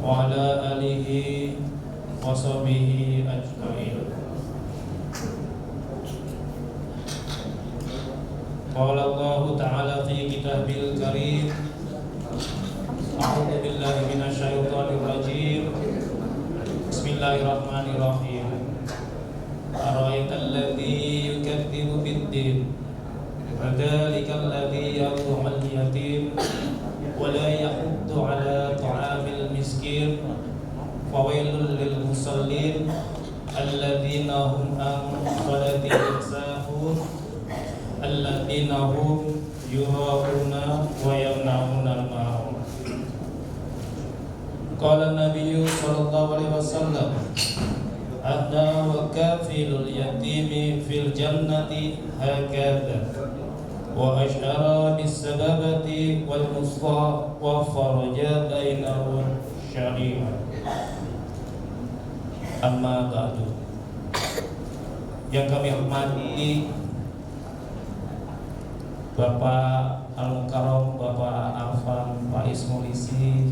wa ala alihi wa sahbihi ajma'in. Qala Allah Ta'ala fi kitabil karim, a'udzu billahi minasyaitonir rajim. Bismillahirrahmanirrahim. Ara'aital ladzi yukadzibu bid-din, fadzalikal ladzi yad'u'ul yatim wa la yahuddu 'ala ta'amil miskin. Fawailul lil musallin alladzina hum an salatihim sahun alladzina hum yura'una wa yamna'una al-ma'un. Qala an-nabiyyu sallallahu alaihi wasallam, ana wa kafilul yatimi fil jannati hakadha wa asyara bis-sababati wal musa wa faraja bainahum syari'ah. Amma ba'du. Yang kami hormati Bapak Al-Mukarram, Bapak Arfan Faiz Mulisi,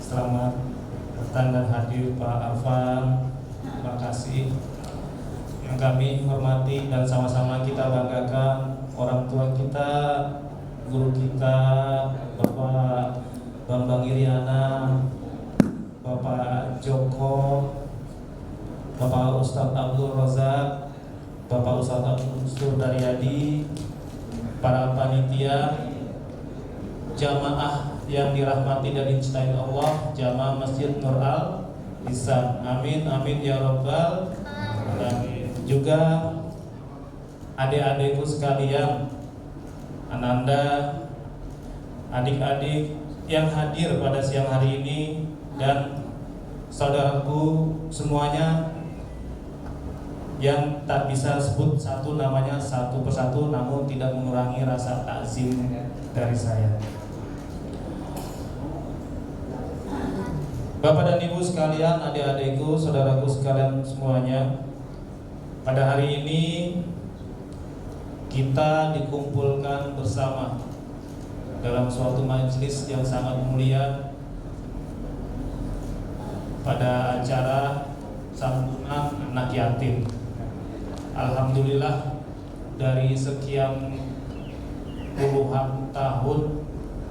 selamat datang dan hadir Pak Arfan. Terima kasih. Yang kami hormati dan sama-sama kita banggakan orang tua kita, guru kita, Bapak Bambang Iriana, Bapak Joko, Bapak Ustadz Abdul Razak, Bapak Ustadz Abdul Surdaryadi, para panitia, jamaah yang dirahmati dan dicintai Allah, jamaah Masjid Nur Al Ihsan. Amin amin ya rabbal alamin. Juga adik-adikku sekalian, Ananda, adik-adik yang hadir pada siang hari ini, dan saudaraku semuanya yang tak bisa sebut satu namanya satu persatu, namun tidak mengurangi rasa takzim dari saya. Bapak dan Ibu sekalian, adik-adikku, saudaraku sekalian semuanya, pada hari ini kita dikumpulkan bersama dalam suatu majelis yang sangat mulia pada acara santunan anak yatim. Alhamdulillah, dari sekian puluhan tahun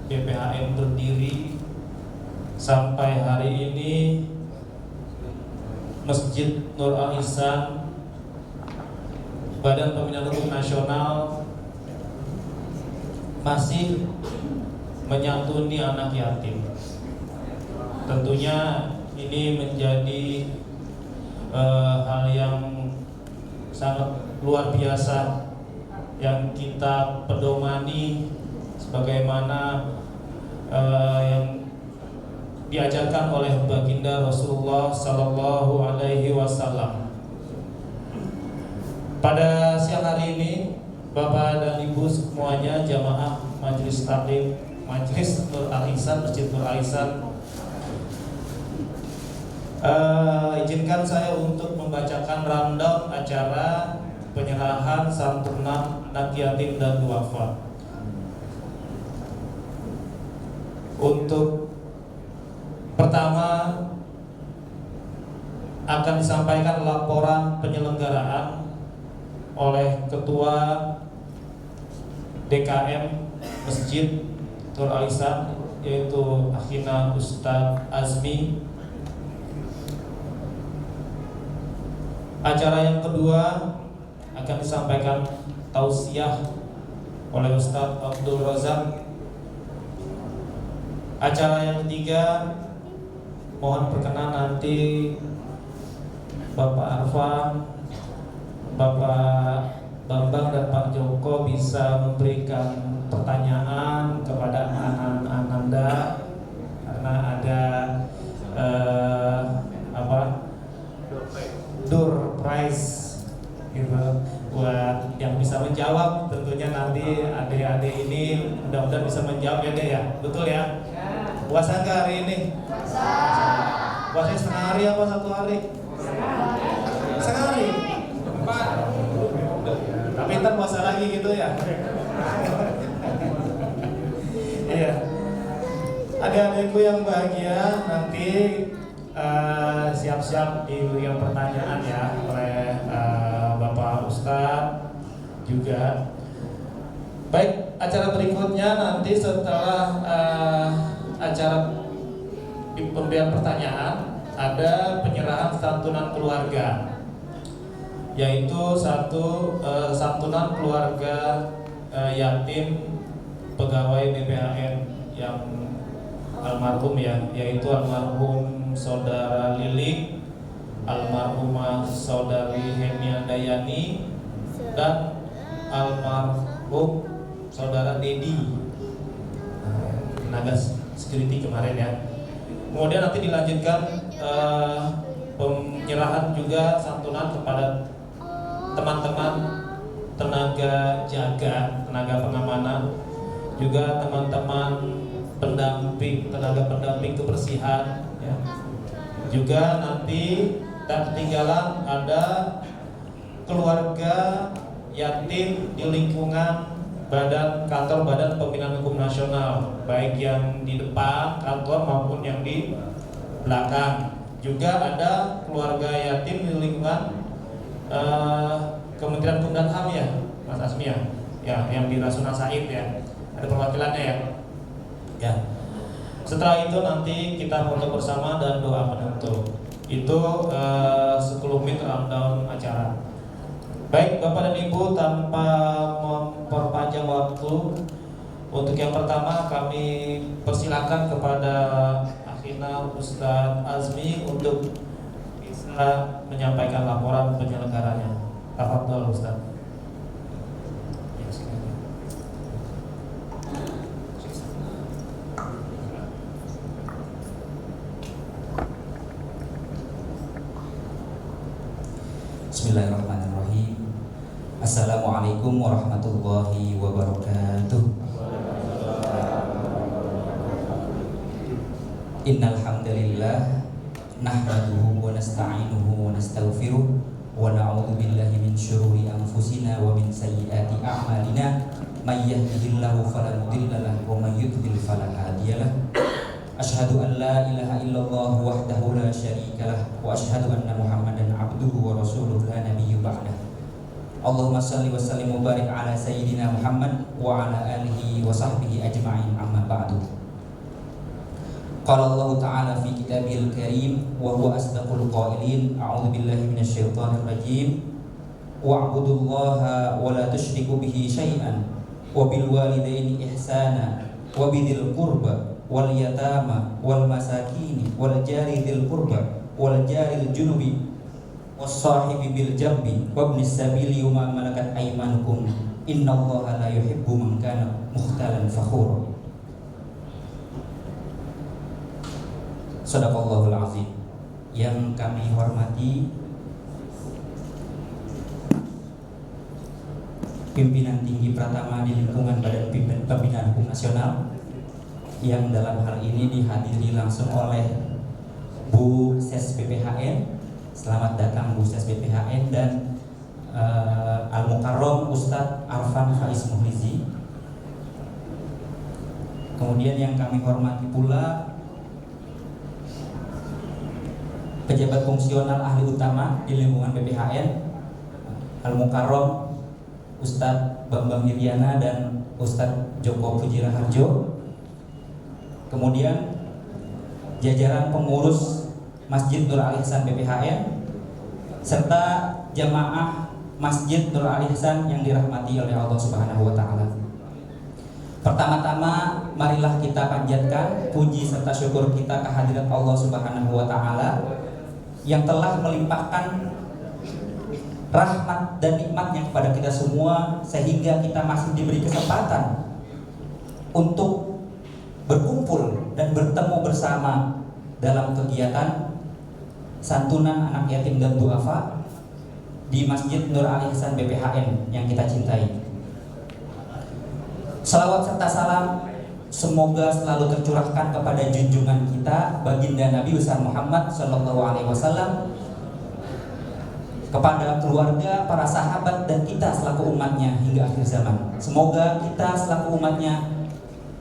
BPHM berdiri sampai hari ini, Masjid Nur Al Ihsan, Badan Pembinaan Hukum Nasional, masih menyantuni anak yatim. Tentunya ini menjadi hal yang sangat luar biasa yang kita pedomani sebagaimana yang diajarkan oleh baginda Rasulullah Sallallahu Alaihi Wasallam. Pada siang hari ini, Bapak dan Ibu semuanya, jamaah Majelis Taklim Majelis Nur Al Ihsan, Masjid Nur Al Ihsan, izinkan saya untuk membacakan rundown acara penyerahan santunan anak yatim dan duafa. Untuk pertama akan disampaikan laporan penyelenggaraan oleh Ketua DKM Masjid Nur Al Ihsan, yaitu Akhina Ustadz Azmi. Acara yang kedua akan disampaikan tausiah oleh Ustadz Abdul Razak. Acara yang ketiga, mohon perkenan nanti Bapak Arfan, Bapak Bambang dan Pak Joko bisa memberikan pertanyaan kepada anak-anak Anda, karena ada door prize gitu buat yang bisa menjawab. Tentunya nanti adik-adik ini mudah-mudahan bisa menjawab ya deh ya, betul ya? Puasa nggak hari ini? Puasa setengah hari apa satu hari? Setengah hari. Tapi ntar puasa lagi gitu ya. Adik-adikku yang bahagia, nanti siap-siap diberikan pertanyaan ya oleh Bapak Ustadz juga. Baik, acara berikutnya nanti setelah acara pemberian pertanyaan ada penyerahan santunan keluarga, yaitu santunan keluarga yatim pegawai BPHN yang almarhum ya, yaitu almarhum saudara Lilik, almarhumah saudari Henia Dayani, dan almarhum saudara Dedi, tenaga security kemarin ya. Kemudian nanti dilanjutkan penyerahan juga santunan kepada teman-teman tenaga jaga, tenaga pengamanan, juga teman-teman tenaga pendamping kebersihan ya. Juga nanti tak ketinggalan ada keluarga yatim di lingkungan kantor Badan Pembinaan Hukum Nasional, baik yang di depan kantor maupun yang di belakang. Juga ada keluarga yatim di lingkungan Kementerian Hukum dan HAM ya, Mas Asmi ya, yang di Rasuna Said ya, ada perwakilannya ya. Ya. Setelah itu nanti kita foto bersama dan doa penutup. Itu sekelumit rundown acara. Baik Bapak dan Ibu, tanpa memperpanjang waktu, untuk yang pertama kami persilakan kepada akhina Ustadz Azmi untuk bisa menyampaikan laporan penyelenggaranya. Tafadhol Ustadz. Bismillahirrahmanirrahim. Assalamualaikum warahmatullahi wabarakatuh. Innal hamdalillah nahmaduhu wa nasta'inuhu wa nastaghfiruh wa na'udzu billahi min syururi anfusina wa min sayyiati a'malina may yahdihillahu fala mudilla lahu wa may yudlil fala hadiyalah. Asyhadu an la ilaha illallah wahdahu la syarikalah wa asyhadu anna Muhammadan abduhu wa rasuluh la nabiyyu ba'dah. Allahumma shalli wa sallim wa barik ala sayyidina Muhammad wa ala alihi wa sahbihi ajma'in, amma ba'du. Qala Allah ta'ala fi kitabihil karim wa huwa asdaqul qailin, a'udzu billahi minasyaitonir rajim. Wa'budullaha wa la tusyriku bihi syai'an wa bil walidaini ihsana wa bidzil qurba wal yatama wal masakin wal jari dzil qurba wal jaril junubi was sahibi bil jambi wa ibnis sabili wa ma malakat aymanukum innallaha la yuhibbu man kana mukhtalan fakhura. Shadaqallahul azim. Yang kami hormati pimpinan tinggi Pratama di lingkungan Badan Pembinaan Hukum Nasional, yang dalam hal ini dihadiri langsung oleh Bu Ses BPHN. Selamat datang Bu Ses BPHN dan Al-Mukarrom Ustadz Arfan Faiz Muhlizi. Kemudian yang kami hormati pula pejabat fungsional ahli utama di lingkungan BPHN, Al-Mukarrom Ustadz Bambang Hiryana dan Ustadz Joko Pujiraharjo. Kemudian jajaran pengurus Masjid Nur Ali Hasan BPHN serta jamaah Masjid Nur Ali Hasan yang dirahmati oleh Allah Subhanahu wa taala. Pertama-tama marilah kita panjatkan puji serta syukur kita kehadirat Allah Subhanahu wa taala yang telah melimpahkan rahmat dan nikmatnya kepada kita semua, sehingga kita masih diberi kesempatan untuk berkumpul dan bertemu bersama dalam kegiatan santunan anak yatim dan duafa di Masjid Nur Ali Hasan BPHN yang kita cintai. Salawat serta salam semoga selalu tercurahkan kepada junjungan kita baginda Nabi besar Muhammad Sallallahu Alaihi Wasallam, kepada keluarga, para sahabat, dan kita selaku umatnya hingga akhir zaman. Semoga kita selaku umatnya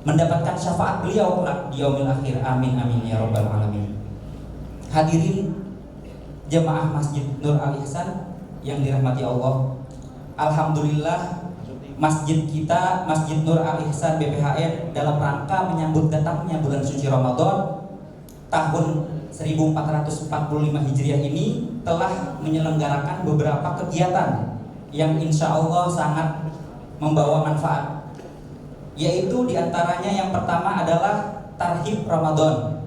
mendapatkan syafaat beliau kelak di yaumil akhir. Amin amin ya rabbal alamin. Hadirin jemaah Masjid Nur Al Ihsan yang dirahmati Allah, alhamdulillah masjid kita, Masjid Nur Al Ihsan BPHN, dalam rangka menyambut datangnya bulan suci Ramadan tahun 1445 Hijriah ini telah menyelenggarakan beberapa kegiatan yang insya Allah sangat membawa manfaat, yaitu diantaranya yang pertama adalah Tarhib Ramadan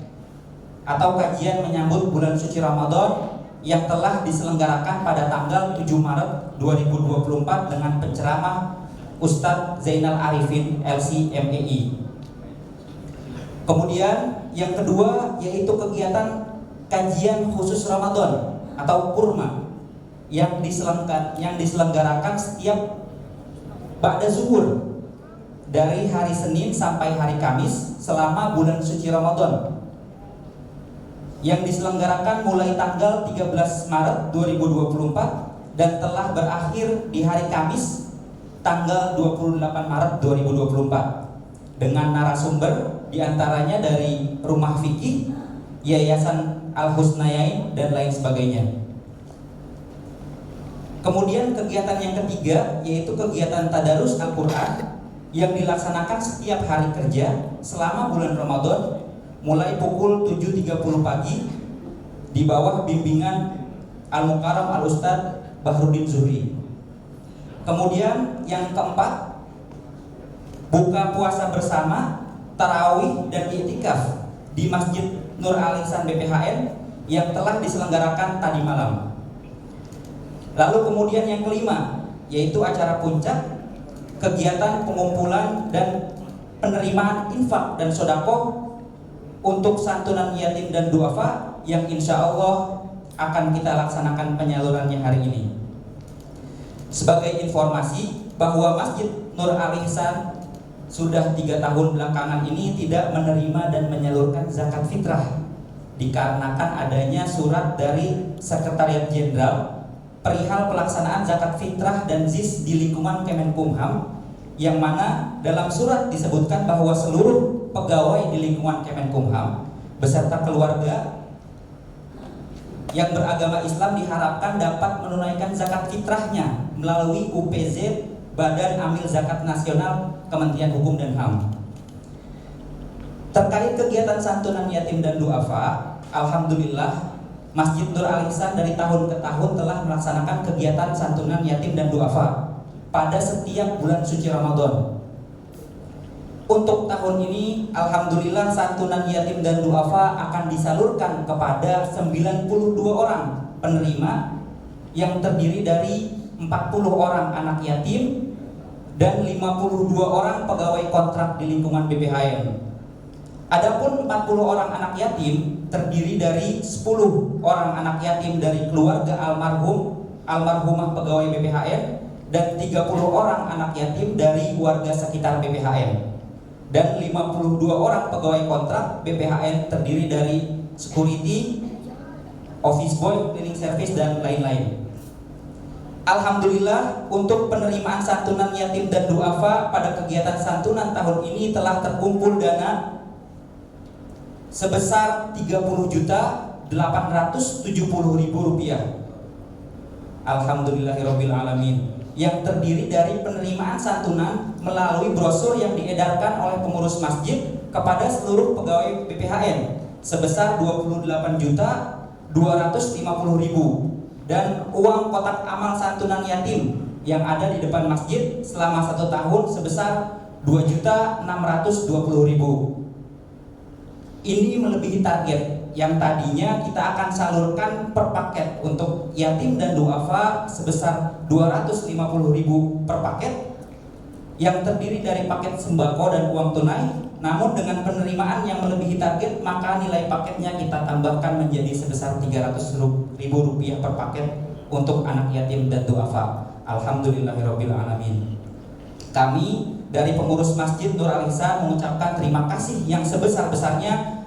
atau kajian menyambut bulan suci Ramadan yang telah diselenggarakan pada tanggal 7 Maret 2024 dengan penceramah Ustadz Zainal Arifin LC MEI. Kemudian yang kedua yaitu kegiatan kajian khusus Ramadan atau kurma yang diselenggarakan setiap ba'da zuhur dari hari Senin sampai hari Kamis selama bulan suci Ramadan, yang diselenggarakan mulai tanggal 13 Maret 2024 dan telah berakhir di hari Kamis tanggal 28 Maret 2024 dengan narasumber diantaranya dari Rumah Fikih, Yayasan Al-Husnayain dan lain sebagainya. Kemudian kegiatan yang ketiga yaitu kegiatan Tadarus Al-Quran yang dilaksanakan setiap hari kerja selama bulan Ramadan mulai pukul 7.30 pagi di bawah bimbingan Al-Mukarram Al-Ustadz Bahrudin Zuhri. Kemudian yang keempat, buka puasa bersama, tarawih dan i'tikaf di Masjid Nur Al Ihsan BPHN yang telah diselenggarakan tadi malam. Lalu kemudian yang kelima yaitu acara puncak, kegiatan pengumpulan dan penerimaan infak dan sodako untuk santunan yatim dan duafa yang insya Allah akan kita laksanakan penyalurannya hari ini. Sebagai informasi bahwa Masjid Nur Al Ihsan sudah 3 tahun belakangan ini tidak menerima dan menyalurkan zakat fitrah dikarenakan adanya surat dari Sekretariat Jenderal perihal pelaksanaan zakat fitrah dan ZIS di lingkungan Kemenkumham, yang mana dalam surat disebutkan bahwa seluruh pegawai di lingkungan Kemenkumham beserta keluarga yang beragama Islam diharapkan dapat menunaikan zakat fitrahnya melalui UPZ Badan Amil Zakat Nasional Kementerian Hukum dan HAM. Terkait kegiatan santunan yatim dan duafa, alhamdulillah Masjid Nur Al Ihsan dari tahun ke tahun telah melaksanakan kegiatan santunan yatim dan duafa pada setiap bulan suci Ramadan. Untuk tahun ini alhamdulillah santunan yatim dan duafa akan disalurkan kepada 92 orang penerima yang terdiri dari 40 orang anak yatim dan 52 orang pegawai kontrak di lingkungan BPHN. Adapun 40 orang anak yatim terdiri dari 10 orang anak yatim dari keluarga almarhumah pegawai BPHN dan 30 orang anak yatim dari warga sekitar BPHN. Dan 52 orang pegawai kontrak BPHN terdiri dari security, office boy, cleaning service dan lain-lain. Alhamdulillah untuk penerimaan santunan yatim dan duafa pada kegiatan santunan tahun ini telah terkumpul dana sebesar Rp30.870.000. Alhamdulillahirabbil alamin, yang terdiri dari penerimaan santunan melalui brosur yang diedarkan oleh pengurus masjid kepada seluruh pegawai BPHN sebesar Rp28.250.000 dan uang kotak amal santunan yatim yang ada di depan masjid selama 1 tahun sebesar Rp2.620.000. Ini melebihi target yang tadinya kita akan salurkan per paket untuk yatim dan duafa sebesar Rp250.000 per paket yang terdiri dari paket sembako dan uang tunai. Namun dengan penerimaan yang melebihi target, maka nilai paketnya kita tambahkan menjadi sebesar Rp300.000 per paket untuk anak yatim dan duafa. Alhamdulillahirabbil alamin. Kami dari pengurus Masjid Nur Al Ihsan mengucapkan terima kasih yang sebesar-besarnya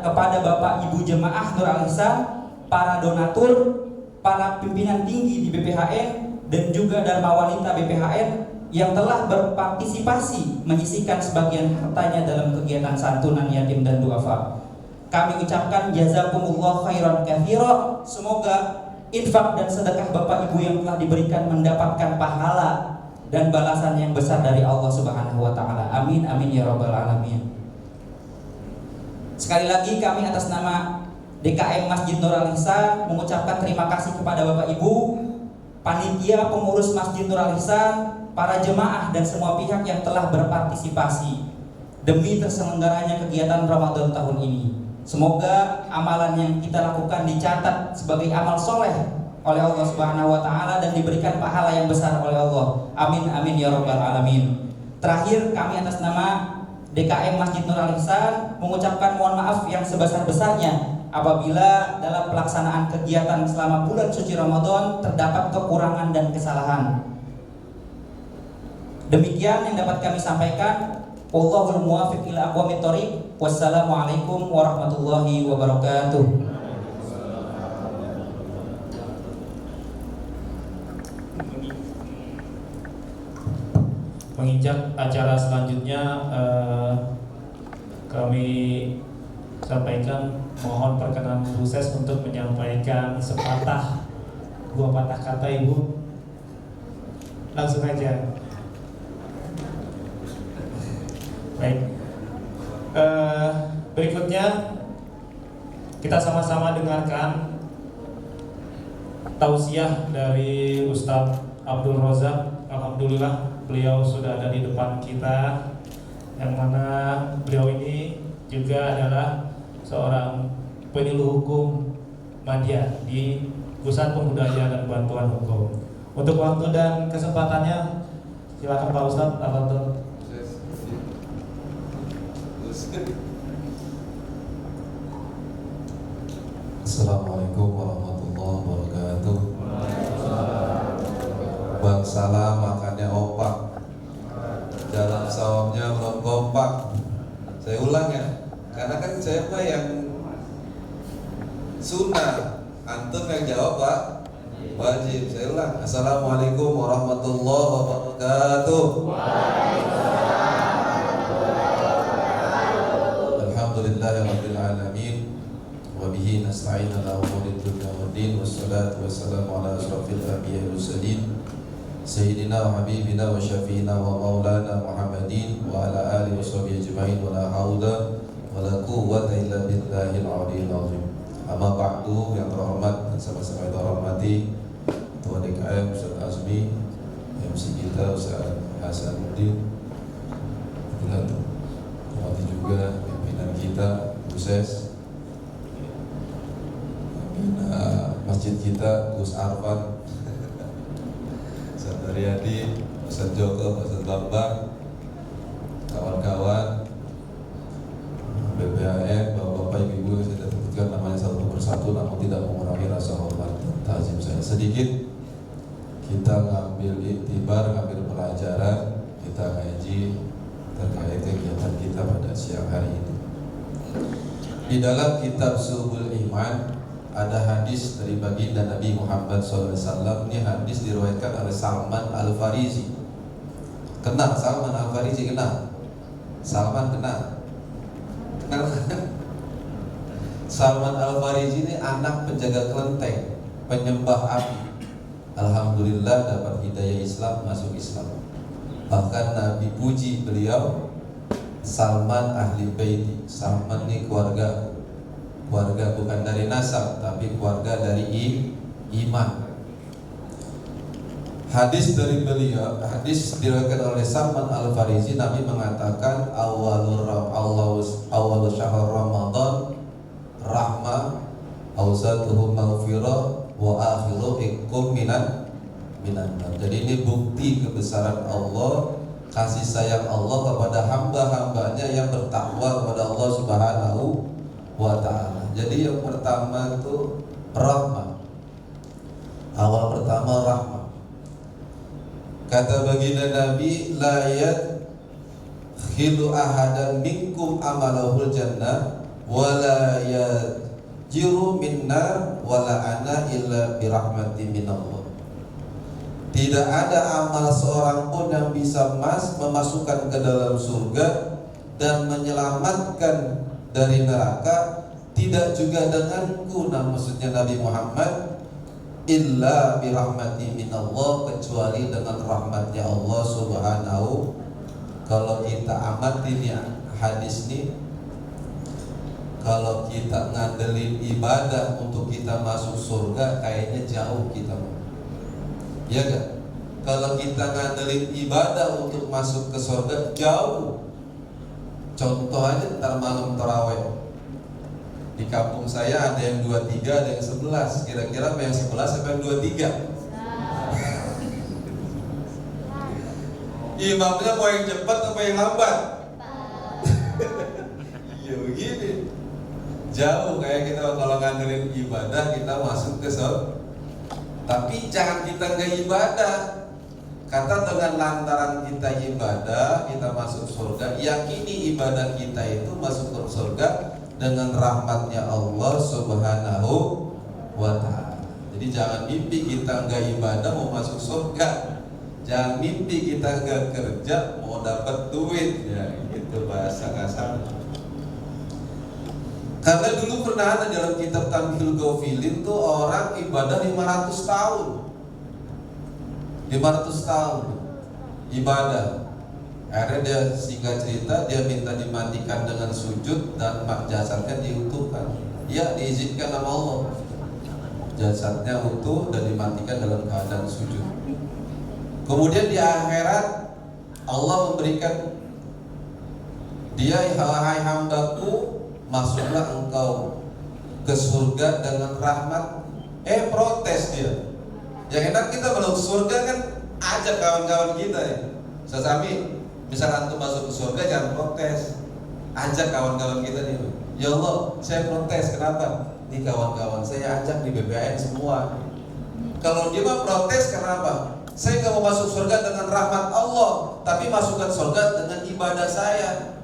kepada Bapak Ibu Jemaah Nur Al Ihsan, para donatur, para pimpinan tinggi di BPHN dan juga Dharma Wanita BPHN yang telah berpartisipasi menyisihkan sebagian hartanya dalam kegiatan santunan yatim dan duafa. Kami ucapkan jazakumullah khairan katsira. Semoga infak dan sedekah Bapak Ibu yang telah diberikan mendapatkan pahala dan balasan yang besar dari Allah Subhanahu wa taala. Amin amin ya rabbal alamin. Sekali lagi kami atas nama DKM Masjid Nur Al-Ihsan mengucapkan terima kasih kepada Bapak Ibu, panitia pengurus Masjid Nur Al-Ihsan, para jemaah dan semua pihak yang telah berpartisipasi demi terselenggaranya kegiatan Ramadan tahun ini. Semoga amalan yang kita lakukan dicatat sebagai amal soleh oleh Allah Subhanahu wa taala dan diberikan pahala yang besar oleh Allah. Amin amin ya rabbal alamin. Terakhir, kami atas nama DKM Masjid Nur Al-Ihsan mengucapkan mohon maaf yang sebesar-besarnya apabila dalam pelaksanaan kegiatan selama bulan suci Ramadan terdapat kekurangan dan kesalahan. Demikian yang dapat kami sampaikan. Wallahul muwaffiq ila aqwamit thoriq. Wassalamualaikum warahmatullahi wabarakatuh. Menginjak acara selanjutnya, kami sampaikan mohon perkenan Bu Ses untuk menyampaikan dua patah kata Ibu. Langsung aja. Baik. Berikutnya kita sama-sama dengarkan tausiah dari Ustadz Abdul Razak. Alhamdulillah beliau sudah ada di depan kita, yang mana beliau ini juga adalah seorang penyuluh hukum madya di Pusat Pembudayaan dan Bantuan Hukum. Untuk waktu dan kesempatannya, silakan Pak Ustadz. Alhamdulillah. Assalamualaikum warahmatullahi wabarakatuh. Bang salam makannya opak, jalan sawamnya belum kompak. Saya ulang ya, karena kan saya mah yang sunnah, antum yang jawab Pak wajib. Saya ulang. Assalamualaikum warahmatullahi wabarakatuh. Alhamdulillahirabbil alamin. Wabihi nasta'in ala umuri dunya waddin. Wassalatu wassalamu ala asrafil anbiya'i wal mursalin Sayyidina wa habibina wa syafi'ina wa maulana Muhammadin wa ala alihi wa sahbihi ajma'in. Wa la hawla wa la quwwata illa billahil aliyyil azim. Amma ba'du, yang terhormat dan sama-sama kita hormati Ketua DKM Ustaz Azmi, MC kita Ustaz Hasanuddin, dan hormati juga pimpinan kita Bu Ses, masjid kita Gus Arfan, Ustaz Daryadi, Ustaz Joko, Ustaz Bambang, kawan-kawan BPHN, bapak-bapak, ibu-ibu yang saya sebutkan namanya satu persatu, namun tidak mengurangi rasa hormat dan ta'zim saya. Sedikit kita ngambil iktibar, ngambil pelajaran, kita ngaji terkait kegiatan kita pada siang hari ini. Di dalam kitab Subul Iman ada hadis dari baginda Nabi Muhammad SAW. Ini hadis diriwayatkan oleh Salman Al-Farisi. Kenal Salman Al-Farisi? Kenal? Salman kenal? Kenal? Salman Al-Farisi ini anak penjaga kelenteng, penyembah api. Alhamdulillah dapat hidayah Islam, masuk Islam. Bahkan Nabi puji beliau, Salman ahli baiti. Salman ini keluarga bukan dari nasab, tapi keluarga dari iman. Hadis dari beliau, hadis diriwayatkan oleh Salman Al-Farisi, Nabi mengatakan awalul syahr Ramadan rahmah, awsatuhu maghfirah, wa akhiru ikum minan. Jadi ini bukti kebesaran Allah, kasih sayang Allah kepada hamba-hambanya yang bertakwa kepada Allah Subhanahu wa ta'ala. Jadi yang pertama itu rahmah. Awal pertama rahmah. Kata baginda Nabi, la yadkhilu ahadan minkum amalahul jannah wala yajiru minnar wala ana illa birahmati minallah. Tidak ada amal seorang pun yang bisa memasukkan ke dalam surga dan menyelamatkan dari neraka, tidak juga denganku, nah maksudnya Nabi Muhammad, illa birahmati minallah, kecuali dengan rahmatnya Allah Subhanahu. Kalau kita amati nih hadis nih, kalau kita ngandelin ibadah untuk kita masuk surga, kayaknya jauh kita. Ya gak? Kalau kita ngandelin ibadah untuk masuk ke surga, jauh. Contoh aja ntar malam tarawih. Di kampung saya ada yang 23, ada yang 11. Kira-kira yang 11 sampai yang 23? Imamnya mau yang cepat apa yang lambat? Iya begini. Jauh kayak kita kalau ngandelin ibadah kita masuk ke surga. Tapi jangan kita nggak ibadah. Kata dengan lantaran kita ibadah, kita masuk surga. Yakini ibadah kita itu masuk ke surga dengan rahmatnya Allah Subhanahu wa ta'ala. Jadi jangan mimpi kita nggak ibadah mau masuk surga. Jangan mimpi kita nggak kerja mau dapat duit. Ya itu bahasa kasar. Karena dulu pernah ada dalam kitab Tamhil Ghafilin tuh orang ibadah 500 tahun. 500 tahun ibadah. Akhirnya dia singkat cerita, dia minta dimatikan dengan sujud dan jasadnya diutuhkan. Ya diizinkan sama Allah. Jasadnya utuh dan dimatikan dalam keadaan sujud. Kemudian di akhirat Allah memberikan dia, hai hambaku, masuklah engkau ke surga dengan rahmat. Protes dia. Yang enak kita kalau surga kan ajak kawan-kawan kita ya. Sesami, misal antum masuk ke surga jangan protes. Ajak kawan-kawan kita nih. Ya Allah, saya protes, kenapa? Nih kawan-kawan saya ajak di BPN semua. Kalau dia mah protes kenapa? Saya gak mau masuk surga dengan rahmat Allah, tapi masukkan surga dengan ibadah saya.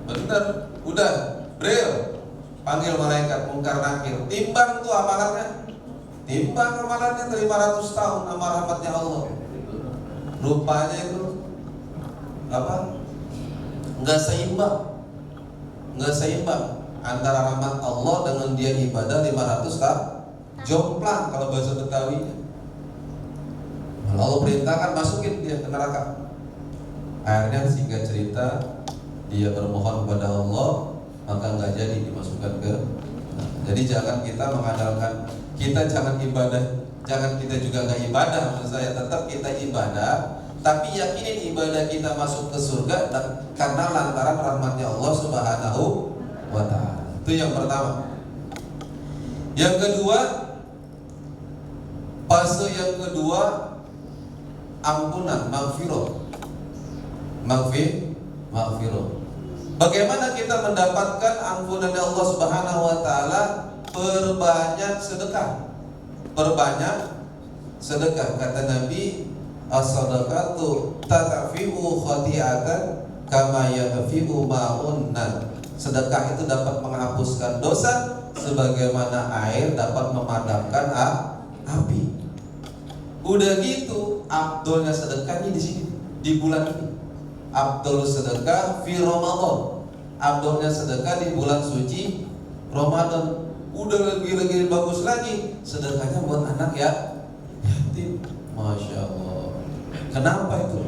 Bener, udah, Bril, panggil malaikat mungkar nakir, timbang tuh amalannya, timbang amalannya 500 tahun sama rahmatnya Allah. Rupanya itu apa? Nggak seimbang, nggak seimbang antara rahmat Allah dengan dia ibadah 500 tahun. Jomplang kalau bahasa Betawi. Allah perintahkan masukin dia ke neraka. Akhirnya singkat cerita dia bermohon kepada Allah, maka nggak jadi dimasukkan ke. Jadi jangan kita mengandalkan, kita jangan ibadah, jangan kita juga nggak ibadah. Maksud saya tetap kita ibadah, tapi yakinin ibadah kita masuk ke surga dan karena lantaran rahmatnya Allah Subhanahu wa ta'ala. Itu yang pertama. Yang kedua, fase yang kedua, ampunan, maghfirah. Bagaimana kita mendapatkan ampunan Allah Subhanahu wa ta'ala? Perbanyak sedekah. Perbanyak sedekah. Kata Nabi, as-sadaqatu tatfi'u khati'atan kama yatfi'u ma'unnan. Sedekah itu dapat menghapuskan dosa sebagaimana air dapat memadamkan api. Udah gitu, afdolnya sedekahnya di sini, di bulan ini. Afdol sedekah fi Ramadan. Afdolnya sedekah di bulan suci Ramadan. Udah lagi bagus lagi, sedekahnya buat anak ya yatim. Masya Allah. Kenapa itu?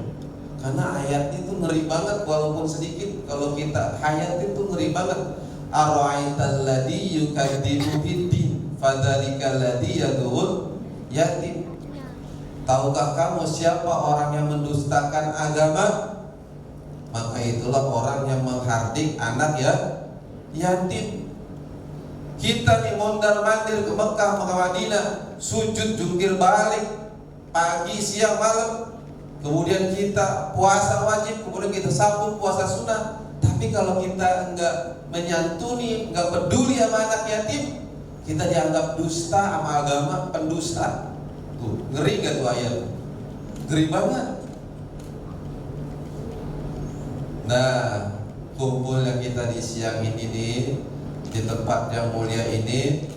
Karena ayat itu ngeri banget walaupun sedikit. Kalau kita hayat itu ngeri banget. Ara'aital ladzi yukadzibu biddin fadzalikal ladzi yad'ul yatim. Tahukah kamu siapa orang yang mendustakan agama? Maka itulah orang yang menghardik anak ya yatim. Kita nih mondar mandir ke Mekah, ke Madinah, sujud jungkir balik pagi, siang, malam. Kemudian kita puasa wajib, kemudian kita sambung puasa sunnah. Tapi kalau kita enggak menyantuni, enggak peduli sama anak yatim, kita dianggap dusta sama agama, pendusta. Tuh, ngeri gak tuh ayat? Ngeri banget. Nah, kumpulnya kita di siang ini nih, di tempat yang mulia ini,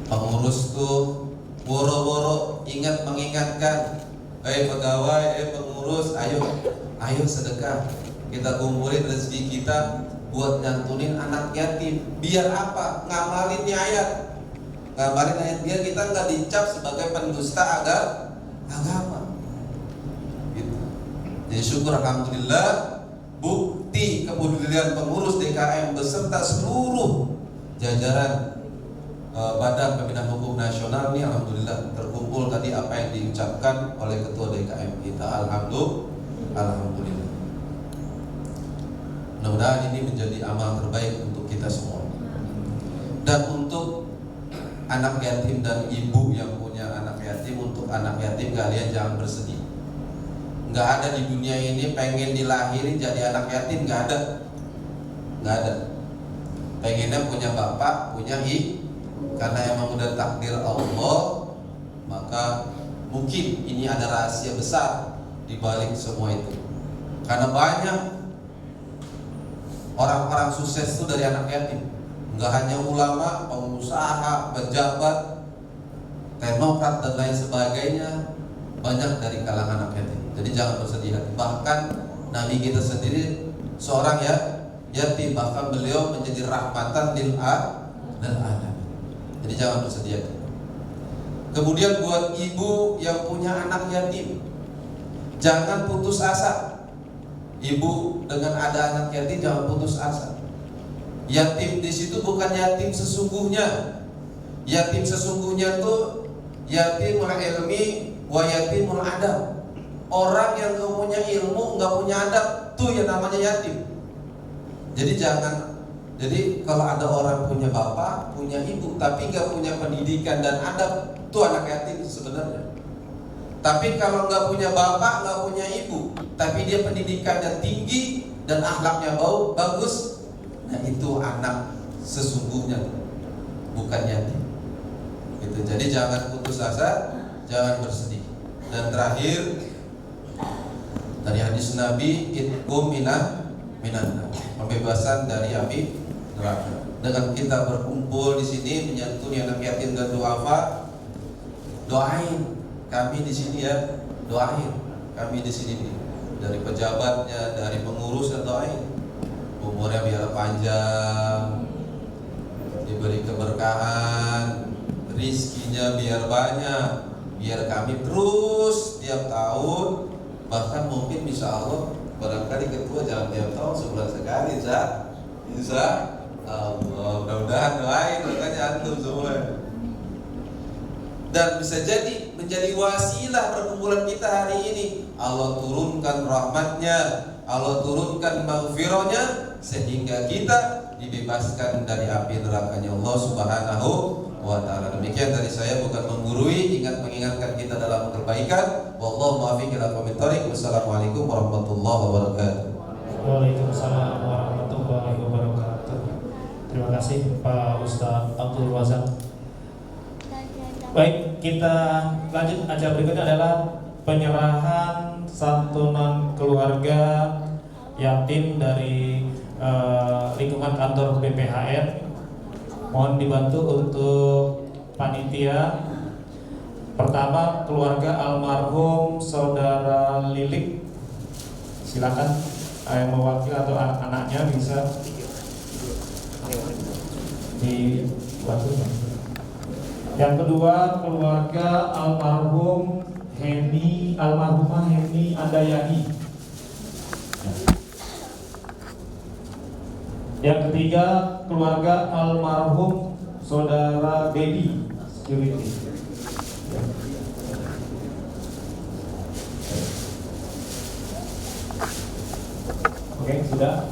pengurus tuh boro-boro mengingatkan, pegawai, pengurus, ayo sedekah, kita kumpulin rezeki kita buat nyantunin anak yatim. Biar apa? Ngamalin ayat, biar kita nggak dicap sebagai pendusta agama. Gitu. Jadi syukur alhamdulillah, bukti kepedulian pengurus DKM beserta seluruh jajaran Badan Pembinaan Hukum Nasional ini alhamdulillah terkumpul tadi apa yang diucapkan oleh Ketua DKM kita. Alhamdulillah. Mudah-mudahan ini menjadi amal terbaik untuk kita semua. Dan untuk anak yatim dan ibu yang punya anak yatim, untuk anak yatim kalian jangan bersedih. Nggak ada di dunia ini pengen dilahirin jadi anak yatim, nggak ada. Pengennya punya bapak, punya ibu. Karena emang udah takdir Allah, maka mungkin ini ada rahasia besar di balik semua itu. Karena banyak orang-orang sukses itu dari anak yatim. Enggak hanya ulama, pengusaha, pejabat, teknokrat dan lain sebagainya, banyak dari kalangan anak yatim. Jadi jangan bersedih hati. Bahkan Nabi kita sendiri seorang yatim, bahkan beliau menjadi rahmatan lil alamin. Jadi jangan bersedih hati. Kemudian buat ibu yang punya anak yatim, jangan putus asa. Ibu dengan ada anak yatim jangan putus asa. Yatim di situ bukan yatim sesungguhnya. Yatim sesungguhnya tuh yatimul ilmi wa yatimul adab. Orang yang gak punya ilmu, gak punya adab, tuh yang namanya yatim. Jadi kalau ada orang punya bapak, punya ibu, tapi gak punya pendidikan dan adab, itu anak yatim sebenarnya. Tapi kalau gak punya bapak, gak punya ibu, tapi dia pendidikannya tinggi dan akhlaknya bagus, nah itu anak sesungguhnya, bukan yatim. Gitu. Jadi jangan putus asa, jangan bersedih. Dan terakhir dari hadis Nabi, itqum minan pembebasan dari api neraka. Dengan kita berkumpul di sini menyantuni anak yatim dan duafa, doain kami di sini ya, doain kami di sini nih. Dari pejabatnya, dari pengurusnya doain. Umurnya biar panjang, diberi keberkahan, rizkinya biar banyak, biar kami terus tiap tahun, bahkan mungkin insya Allah barangkali ketua jangan tiap tahun, sebulan sekali, insya Allah, mudah-mudahan doain, makanya antum semua. Dan bisa jadi menjadi wasilah perkumpulan kita hari ini. Allah turunkan rahmatnya, Allah turunkan maghfirahnya, sehingga kita dibebaskan dari api nerakanya Allah Subhanahu wa ta'ala. Demikian dari saya, bukan menggurui, mengingatkan kita dalam kebaikan. Wallahu muwaffiq ila aqwamit thoriq. Wassalamualaikum warahmatullahi wabarakatuh. Waalaikumsalam warahmatullahi wabarakatuh. Terima kasih Pak Ustadz Abdul Razak. Baik, kita lanjut. Acara berikutnya adalah penyerahan santunan keluarga yatim dari lingkungan kantor BPHN. Mohon dibantu untuk panitia. Pertama, keluarga almarhum saudara Lilik. Silakan yang mewakili atau anak-anaknya bisa dibantu. Yang kedua, keluarga almarhumah Heni Andayani. Yang ketiga, keluarga almarhum saudara Dedi Security. Oke, sudah.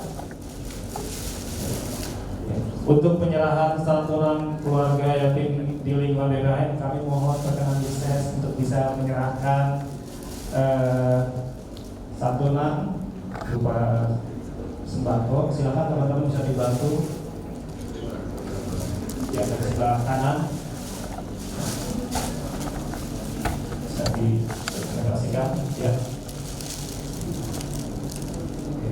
Untuk penyerahan santunan keluarga yatim di lingkungan BPHN, kami mohon rekan bisnis untuk bisa menyerahkan santunan berupa sembako. Silakan teman-teman bisa dibantu. Ya, dari sebelah kanan bisa dipresentasikan. Ya. Oke.